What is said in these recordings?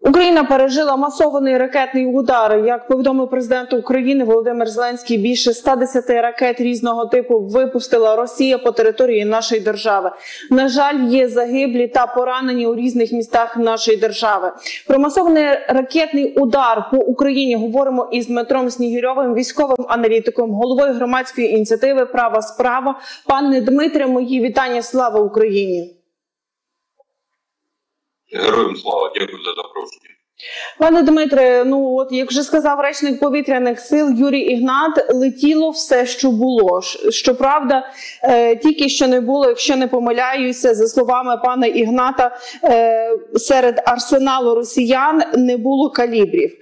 Україна пережила масований ракетний удар. Як повідомив президент України Володимир Зеленський, більше 110 ракет різного типу випустила Росія по території нашої держави. На жаль, є загиблі та поранені у різних містах нашої держави. Про масований ракетний удар по Україні говоримо із Дмитром Снігирьовим, військовим аналітиком, головою громадської ініціативи «Права справа». Пане Дмитре, мої вітання. Слава Україні! Героям слава, дякую за запрошення. Пане Дмитре, як вже сказав речник повітряних сил Юрій Ігнат, летіло все, що було. Щоправда, тільки що не було, якщо не помиляюся, за словами пана Ігната, серед арсеналу росіян не було калібрів.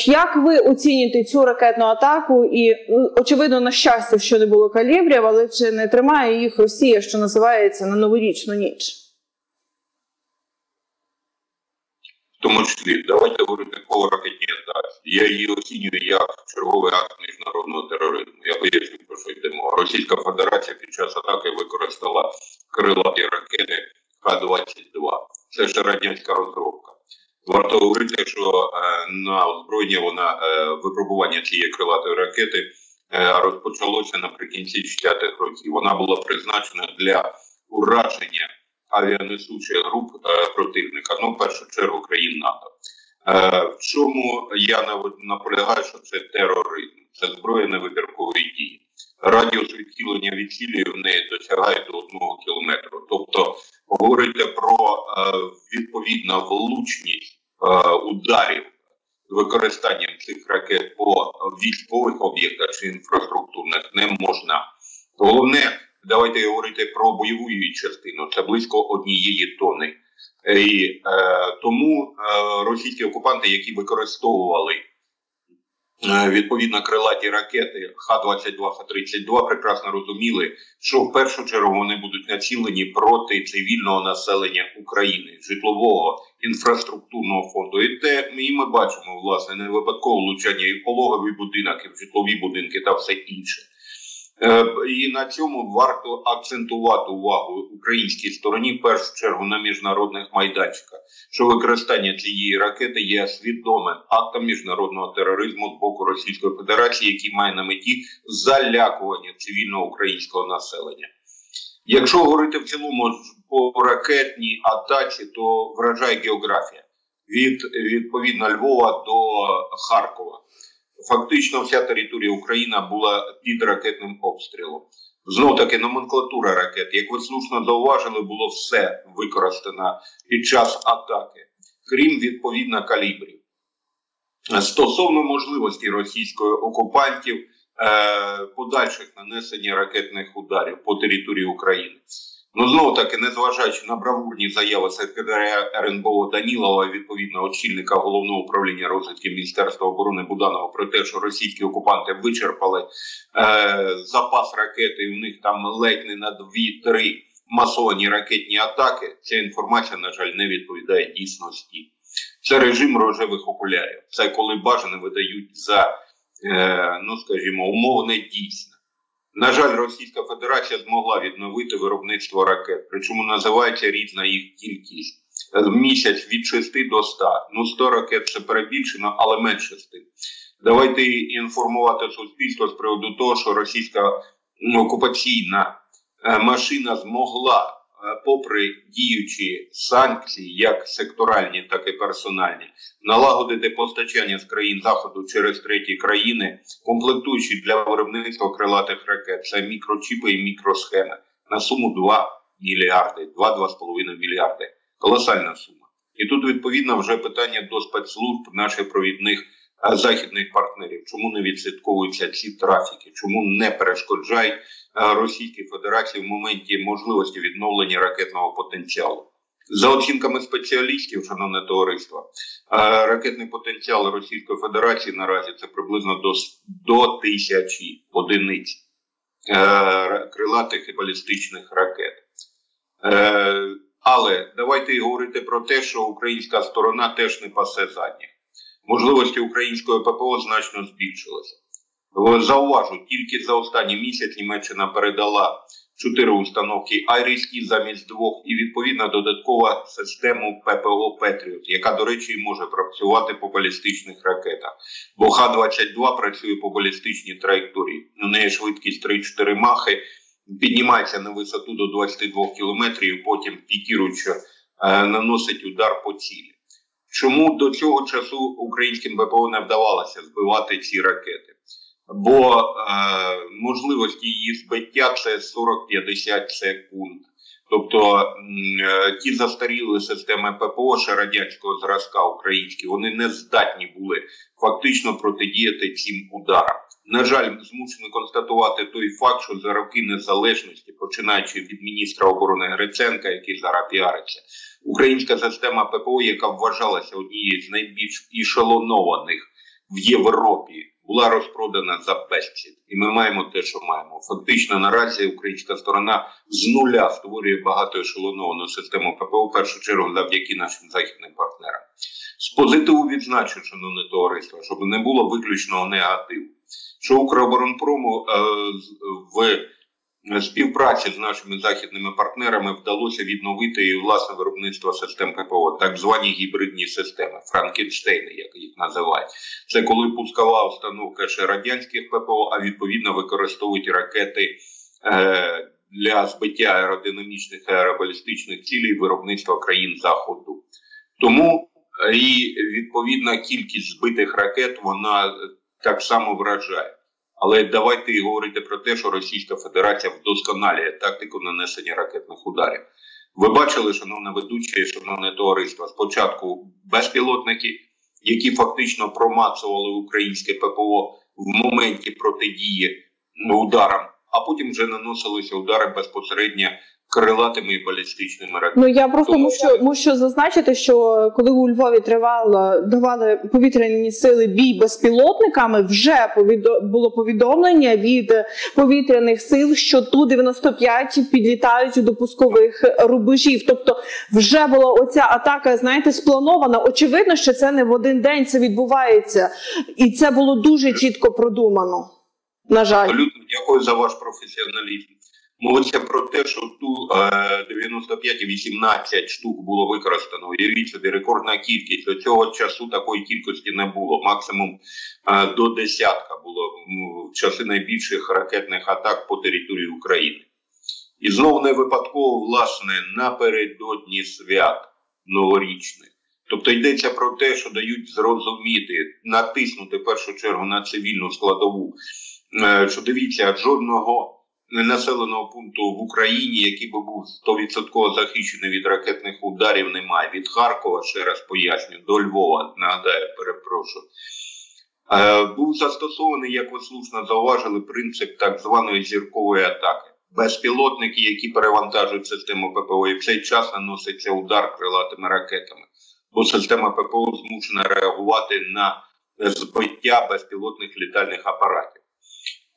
Як ви оцінюєте цю ракетну атаку? І, очевидно, на щастя, що не було калібрів, але чи не тримає їх Росія, що називається, на новорічну ніч? В тому числі, давайте говорити по ракетній атаці. Я її оцінюю як черговий акт міжнародного тероризму. Я поясню, про що йдемо. Російська Федерація під час атаки використала крилаті ракети Х-22. Це ще радянська розробка. Варто говорити, що на озброєння випробування цієї крилатої ракети розпочалося наприкінці 60-х років. Вона була призначена для ураження авіанесучих груп противника, в першу чергу країн НАТО. В чому я наполягаю, що це тероризм, це зброя невибіркової дії. Радіус відхилення від цілі в неї досягає до 1 кілометру. Тобто говорити про відповідну влучність ударів з використанням цих ракет по військових об'єктах чи інфраструктурних не можна. Головне, давайте говорити про бойову її частину. Це близько 1 тонни. І тому російські окупанти, які використовували відповідно крилаті ракети Х-22, Х-32, прекрасно розуміли, що в першу чергу вони будуть націлені проти цивільного населення України, житлового, інфраструктурного фонду. І ми бачимо, власне, не випадково влучання і в пологовий будинок, і в житлові будинки та все інше. І на цьому варто акцентувати увагу українській стороні, в першу чергу на міжнародних майданчиках, що використання цієї ракети є свідомим актом міжнародного тероризму з боку Російської Федерації, який має на меті залякування цивільного українського населення. Якщо говорити в цілому по ракетній атаці, то вражає географія. Від, відповідно, Львова до Харкова. Фактично вся територія України була під ракетним обстрілом. Знов-таки номенклатура ракет, як ви слушно зауважили, було все використано під час атаки, крім відповідно калібрів. Стосовно можливості російських окупантів подальших нанесення ракетних ударів по території України. Знову-таки, незважаючи на бравурні заяви секретаря РНБО Данілова, відповідно очільника Головного управління розвідки Міністерства оборони Буданова, про те, що російські окупанти вичерпали запас ракет, і у них там ледь не на 2-3 масовані ракетні атаки, ця інформація, на жаль, не відповідає дійсності. Це режим рожевих окулярів. Це коли бажане видають за, скажімо, умовне дійсне. На жаль, Російська Федерація змогла відновити виробництво ракет, причому називається різна їх кількість. В місяць від 6 до 100. 100 ракет це перебільшено, але менше з тим. Давайте інформувати суспільство з приводу того, що російська окупаційна машина змогла, попри діючі санкції, як секторальні, так і персональні, налагодити постачання з країн Заходу через треті країни, комплектуючи для виробництва крилатих ракет. Це мікрочіпи і мікросхеми на суму 2 мільярди, 2-2,5 мільярди. Колосальна сума. І тут, відповідно, вже питання до спецслужб наших провідних західних партнерів. Чому не відслідковуються ці трафіки? Чому не перешкоджають Російській Федерації в моменті можливості відновлення ракетного потенціалу? За оцінками спеціалістів, шановне товариство, ракетний потенціал Російської Федерації наразі це приблизно до 1000 одиниць крилатих і балістичних ракет. Але давайте говорити про те, що українська сторона теж не пасе задніх. Можливості української ППО значно збільшилися. Зауважу, тільки за останній місяць Німеччина передала 4 установки «Айріс-Ті» замість 2 і відповідно додаткова система ППО «Петріот», яка, до речі, може працювати по балістичних ракетах. Бо Х-22 працює по балістичній траєкторії. У неї швидкість 3-4 махи, піднімається на висоту до 22 кілометрів, потім пікіруючи наносить удар по цілі. Чому до цього часу українським ППО не вдавалося збивати ці ракети? Бо можливості її збиття – це 40-50 секунд. Тобто ті застаріли системи ППО ще радянського зразка українські, вони не здатні були фактично протидіяти цим ударам. На жаль, змушений констатувати той факт, що за роки незалежності, починаючи від міністра оборони Гриценка, який зараз піариться, українська система ППО, яка вважалася однією з найбільш ешелонованих в Європі, була розпродана за безцінь. І ми маємо те, що маємо. Фактично наразі українська сторона з нуля створює багатоешелоновану систему ППО, в першу чергу завдяки нашим західним партнерам. З позитиву відзначу, шановне товариство, щоб не було виключного негативу, що Укроборонпрому в співпраці з нашими західними партнерами вдалося відновити і власне виробництво систем ППО, так звані гібридні системи, Франкенштейни, як їх називають. Це коли пускова установка ще радянських ППО, а відповідно використовують ракети для збиття аеродинамічних і аеробалістичних цілей виробництва країн Заходу. Тому і відповідна кількість збитих ракет, вона так само вражає. Але давайте говорити про те, що Російська Федерація вдосконалює тактику нанесення ракетних ударів. Ви бачили, шановна ведуча і шановне товариство, спочатку безпілотники, які фактично промацували українське ППО в моменті протидії ударам, а потім вже наносилися удари безпосередньо крилатими і балістичними ракетами. Ну я просто мушу зазначити, що коли у Львові давали повітряні сили бій безпілотниками, вже було повідомлення від повітряних сил, що Ту-95 підлітають до пускових рубежів. Тобто вже була оця атака, знаєте, спланована. Очевидно, що це не в один день це відбувається. І це було дуже чітко продумано. На жаль. Абсолютно дякую за ваш професіоналізм. Мовиться про те, що Ту-95 і 18 штук було використано. Уявіть собі, рекордна кількість. До цього часу такої кількості не було. Максимум до десятка було в часи найбільших ракетних атак по території України. І знову не випадково, власне, напередодні свят новорічних. Тобто йдеться про те, що дають зрозуміти, натиснути в першу чергу на цивільну складову, що дивіться, жодного населеного пункту в Україні, який би був 100% захищений від ракетних ударів, немає. Від Харкова, ще раз поясню, до Львова, нагадаю, перепрошую. Був застосований, як ви слушно зауважили, принцип так званої зіркової атаки. Безпілотники, які перевантажують систему ППО, і в цей час наноситься удар крилатими ракетами. Бо система ППО змушена реагувати на збиття безпілотних літальних апаратів.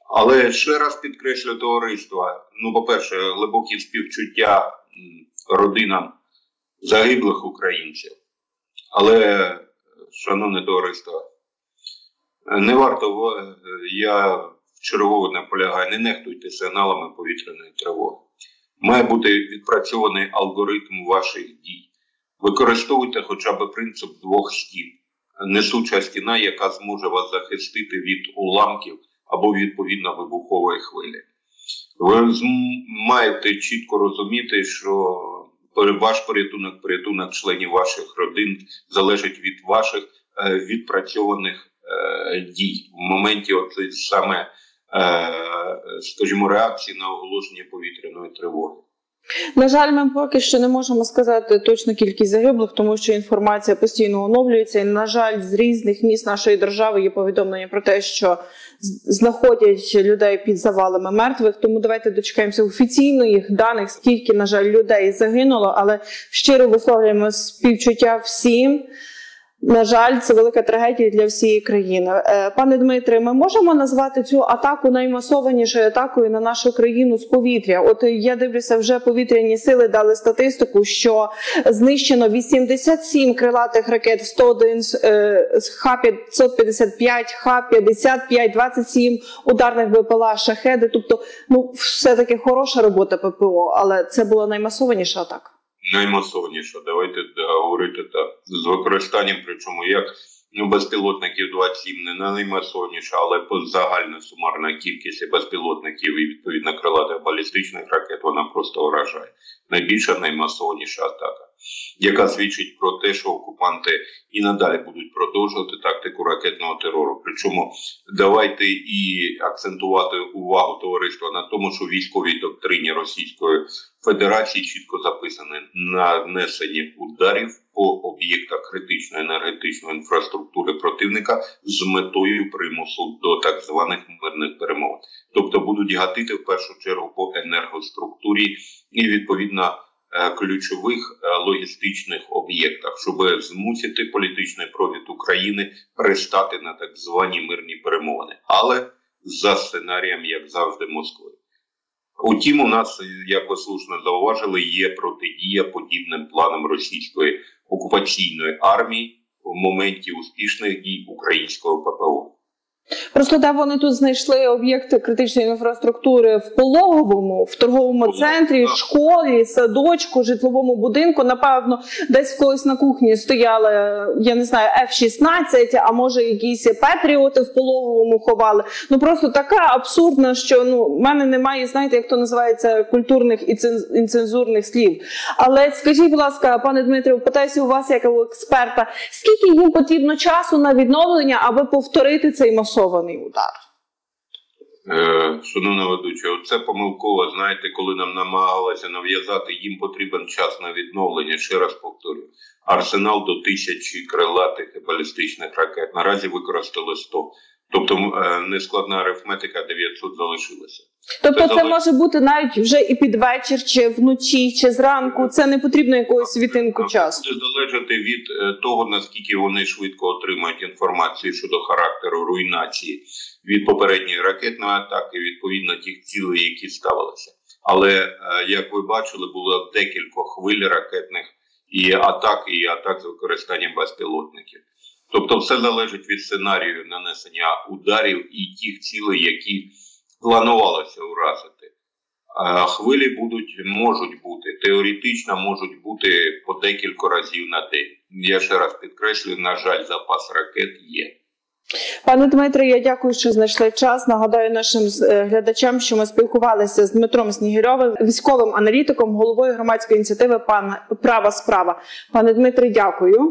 Але ще раз підкреслю товариство, по-перше, глибокі співчуття родинам загиблих українців. Але, шановне товариство, не варто, я вчергово наполягаю, не нехтуйте сигналами повітряної тривоги. Має бути відпрацьований алгоритм ваших дій. Використовуйте хоча б принцип 2 стін. Несуча стіна, яка зможе вас захистити від уламків або відповідно вибухової хвилі. Ви маєте чітко розуміти, що ваш порятунок членів ваших родин залежить від ваших відпрацьованих дій в моменті саме, скажімо, реакції на оголошення повітряної тривоги. На жаль, ми поки що не можемо сказати точну кількість загиблих, тому що інформація постійно оновлюється. І, на жаль, з різних міст нашої держави є повідомлення про те, що знаходять людей під завалами мертвих. Тому давайте дочекаємося офіційних даних, скільки, на жаль, людей загинуло. Але щиро висловлюємо співчуття всім На жаль, це велика трагедія для всієї країни. Пане Дмитре, ми можемо назвати цю атаку наймасованішою атакою на нашу країну з повітря? От я дивлюся, вже повітряні сили дали статистику, що знищено 87 крилатих ракет, 101 Х-555, Х-55, 27 ударних БПЛА, шахеди. Тобто, все-таки хороша робота ППО, але це була наймасованіша атака. Наймасовніше, давайте говорити так, з використанням, причому як безпілотників 27 не наймасовніша, але загальна сумарна кількість безпілотників і відповідно крилатих балістичних ракет, вона просто вражає. Найбільша наймасовніша атака, яка свідчить про те, що окупанти і надалі будуть продовжувати тактику ракетного терору. Причому давайте і акцентувати увагу товариства на тому, що в військовій доктрині Російської Федерації чітко записане нанесення ударів по об'єктах критичної енергетичної інфраструктури противника з метою примусу до так званих мирних перемовин. Тобто будуть гатити в першу чергу по енергоструктурі і відповідно ключових логістичних об'єктах, щоб змусити політичний провід України пристати на так звані мирні перемовини. Але за сценарієм, як завжди, Москви. Утім, у нас, як ви слушно зауважили, є протидія подібним планам російської окупаційної армії в моменті успішних дій українського ППО. Просто де вони тут знайшли об'єкти критичної інфраструктури в Пологовому, в торговому центрі, школі, садочку, житловому будинку. Напевно, десь в когось на кухні стояли, я не знаю, F-16, а може якісь Петріоти в Пологовому ховали. Просто така абсурдна, що в мене немає, знаєте, як то називається, культурних і цензурних слів. Але скажіть, будь ласка, пане Дмитре, питаюся у вас, як у експерта, скільки їм потрібно часу на відновлення, аби повторити цей масований удар? Шановна ведуча, це помилково, знаєте, коли нам намагалися нав'язати, їм потрібен час на відновлення, ще раз повторюю, арсенал до 1000 крилатих і балістичних ракет, наразі використали 100. Тобто нескладна арифметика, 900 залишилося. Тобто це може бути навіть вже і під вечір, чи вночі, чи зранку, це не потрібно якогось світинку часу? Це залежати від того, наскільки вони швидко отримають інформацію щодо характеру руйнації від попередньої ракетної атаки, відповідно тих цілей, які ставилися. Але, як ви бачили, було декілька хвиль ракетних і атак з використанням безпілотників. Тобто все залежить від сценарію нанесення ударів і тих цілей, які планувалося уразити. Хвилі можуть бути, теоретично можуть бути по декілька разів на день. Я ще раз підкреслюю, на жаль, запас ракет є. Пане Дмитре, я дякую, що знайшли час. Нагадаю нашим глядачам, що ми спілкувалися з Дмитром Снігирьовим, військовим аналітиком, головою громадської ініціативи «Права справа». Пане Дмитре, дякую.